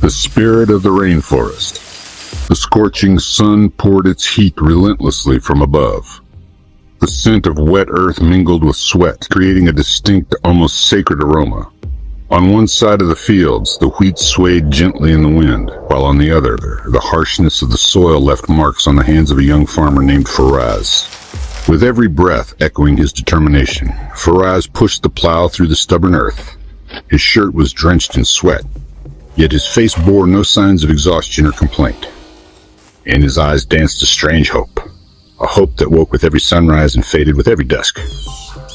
The spirit of the rainforest. The scorching sun poured its heat relentlessly from above. The scent of wet earth mingled with sweat, creating a distinct, almost sacred aroma. On one side of the fields, the wheat swayed gently in the wind, while on the other, the harshness of the soil left marks on the hands of a young farmer named Faraz. With every breath echoing his determination, Faraz pushed the plow through the stubborn earth. His shirt was drenched in sweat, yet his face bore no signs of exhaustion or complaint. In his eyes danced a strange hope, a hope that woke with every sunrise and faded with every dusk.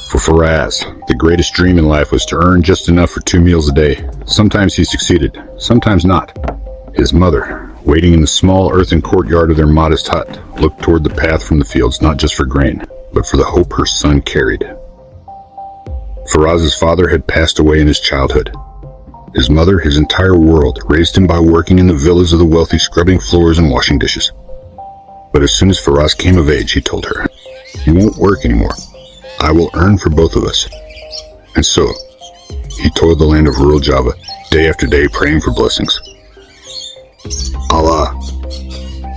For Faraz, the greatest dream in life was to earn just enough for 2 meals a day. Sometimes he succeeded, sometimes not. His mother, waiting in the small earthen courtyard of their modest hut, looked toward the path from the fields not just for grain, but for the hope her son carried. Faraz's father had passed away in his childhood. His mother, his entire world, raised him by working in the villas of the wealthy, scrubbing floors and washing dishes. But as soon as Faraz came of age, he told her, "You won't work anymore. I will earn for both of us." And so, he toiled the land of rural Java, day after day praying for blessings. Allah.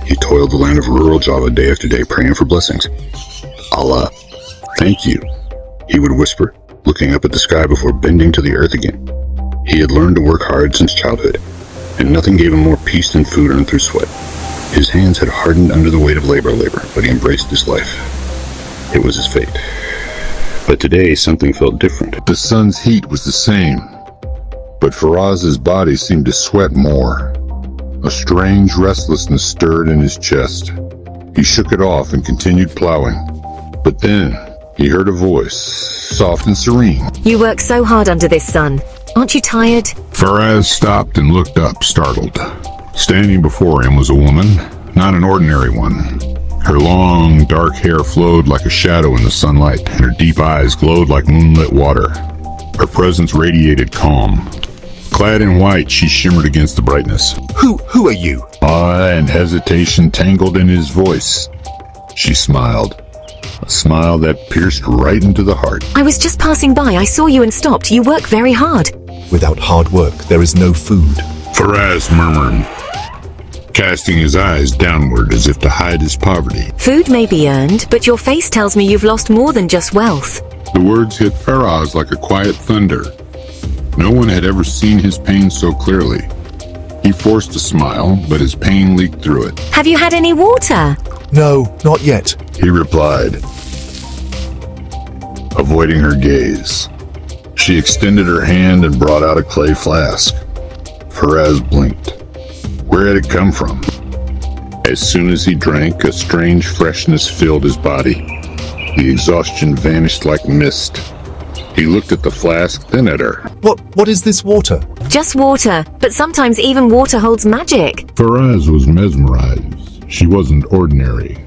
He toiled the land of rural Java, day after day praying for blessings. Allah, thank you, he would whisper, looking up at the sky before bending to the earth again. He had learned to work hard since childhood, and nothing gave him more peace than food earned through sweat. His hands had hardened under the weight of labor, but he embraced this life. It was his fate. But today, something felt different. The sun's heat was the same, but Faraz's body seemed to sweat more. A strange restlessness stirred in his chest. He shook it off and continued plowing. But then, he heard a voice, soft and serene. "You work so hard under this sun. Aren't you tired?" Faraz stopped and looked up, startled. Standing before him was a woman, not an ordinary one. Her long, dark hair flowed like a shadow in the sunlight, and her deep eyes glowed like moonlit water. Her presence radiated calm. Clad in white, she shimmered against the brightness. Who are you?" Awe and hesitation tangled in his voice. She smiled, a smile that pierced right into the heart. "I was just passing by. I saw you and stopped. You work very hard." "Without hard work, there is no food." Faraz murmured, casting his eyes downward as if to hide his poverty. "Food may be earned, but your face tells me you've lost more than just wealth." The words hit Faraz like a quiet thunder. No one had ever seen his pain so clearly. He forced a smile, but his pain leaked through it. "Have you had any water?" "No, not yet," he replied, avoiding her gaze. She extended her hand and brought out a clay flask. Faraz blinked. Where had it come from? As soon as he drank, a strange freshness filled his body. The exhaustion vanished like mist. He looked at the flask, then at her. What is this water?" "Just water, but sometimes even water holds magic." Faraz was mesmerized. She wasn't ordinary.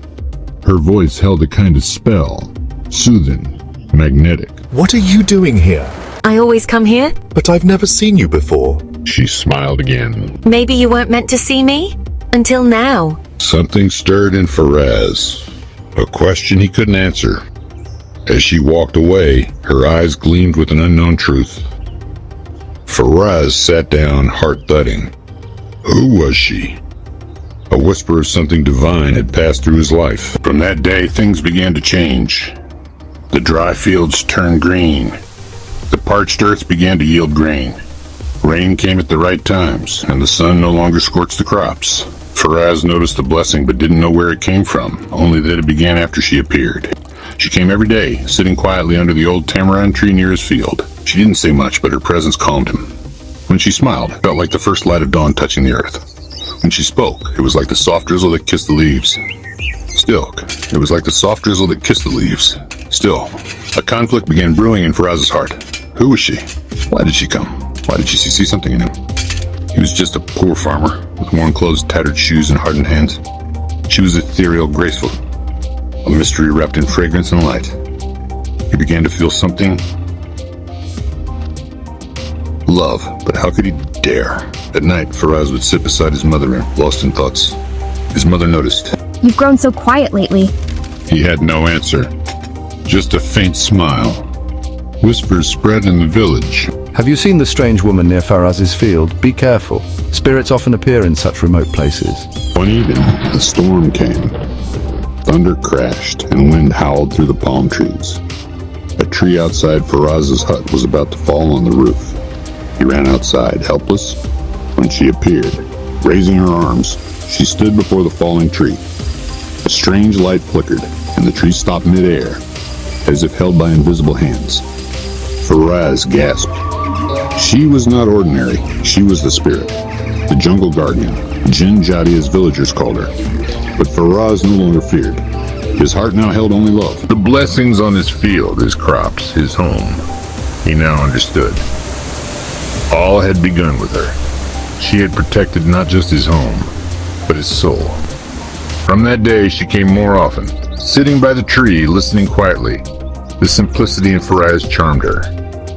Her voice held a kind of spell, soothing, magnetic. "What are you doing here?" "I always come here." "But I've never seen you before." She smiled again. "Maybe you weren't meant to see me? Until now." Something stirred in Faraz, a question he couldn't answer. As she walked away, her eyes gleamed with an unknown truth. Faraz sat down, heart thudding. Who was she? A whisper of something divine had passed through his life. From that day, things began to change. The dry fields turned green. The parched earth began to yield grain. Rain came at the right times, and the sun no longer scorched the crops. Faraz noticed the blessing but didn't know where it came from, only that it began after she appeared. She came every day, sitting quietly under the old tamarind tree near his field. She didn't say much, but her presence calmed him. When she smiled, it felt like the first light of dawn touching the earth. When she spoke, it was like the soft drizzle that kissed the leaves. Still, a conflict began brewing in Faraz's heart. Who was she? Why did she come? Why did she see something in him? He was just a poor farmer, with worn clothes, tattered shoes, and hardened hands. She was ethereal, graceful, a mystery wrapped in fragrance and light. He began to feel something. Love, but how could he dare? At night, Faraz would sit beside his mother, lost in thoughts. His mother noticed. "You've grown so quiet lately." He had no answer, just a faint smile. Whispers spread in the village. "Have you seen the strange woman near Faraz's field? Be careful. Spirits often appear in such remote places. One evening, a storm came. Thunder crashed and wind howled through the palm trees. A tree outside Faraz's hut was about to fall on the roof. He ran outside, helpless, when she appeared. Raising her arms, she stood before the falling tree. A strange light flickered, and the tree stopped midair, as if held by invisible hands. Faraz gasped. She was not ordinary. She was the spirit, the jungle guardian, Jin Jadia's villagers called her. But Faraz no longer feared. His heart now held only love. The blessings on his field, his crops, his home. He now understood. All had begun with her. She had protected not just his home, but his soul. From that day, she came more often, sitting by the tree, listening quietly. The simplicity in Faraz charmed her.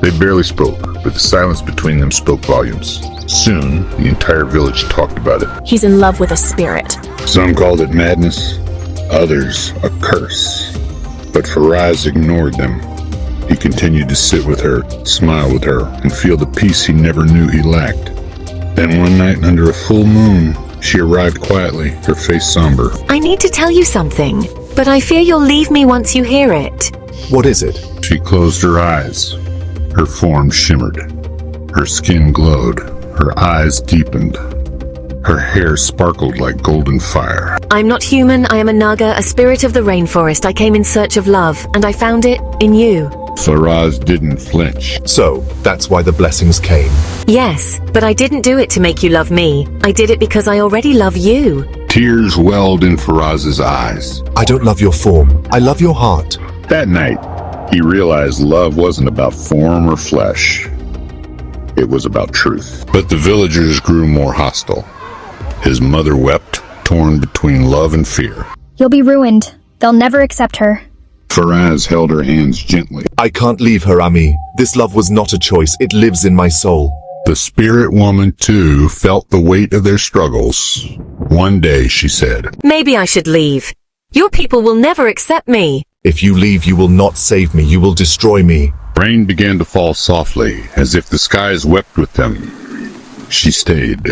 They barely spoke, but the silence between them spoke volumes. Soon, the entire village talked about it. He's in love with a spirit. Some called it madness, others a curse. But Faraz ignored them. He continued to sit with her, smile with her, and feel the peace he never knew he lacked. Then one night, under a full moon, she arrived quietly, her face somber. I need to tell you something, but I fear you'll leave me once you hear it. What is it? She closed her eyes. Her form shimmered. Her skin glowed. Her eyes deepened. Her hair sparkled like golden fire. I'm not human, I am a Naga, a spirit of the rainforest. I came in search of love, and I found it in you. Faraz didn't flinch. So, that's why the blessings came. Yes, but I didn't do it to make you love me. I did it because I already love you. Tears welled in Faraz's eyes. I don't love your form. I love your heart. That night, he realized love wasn't about form or flesh. It was about truth. But the villagers grew more hostile. His mother wept, torn between love and fear. You'll be ruined. They'll never accept her. Faraz held her hands gently. I can't leave her, Ami. This love was not a choice. It lives in my soul. The spirit woman, too, felt the weight of their struggles. One day, she said, Maybe I should leave. Your people will never accept me. If you leave, you will not save me. You will destroy me. Rain began to fall softly, as if the skies wept with them. She stayed.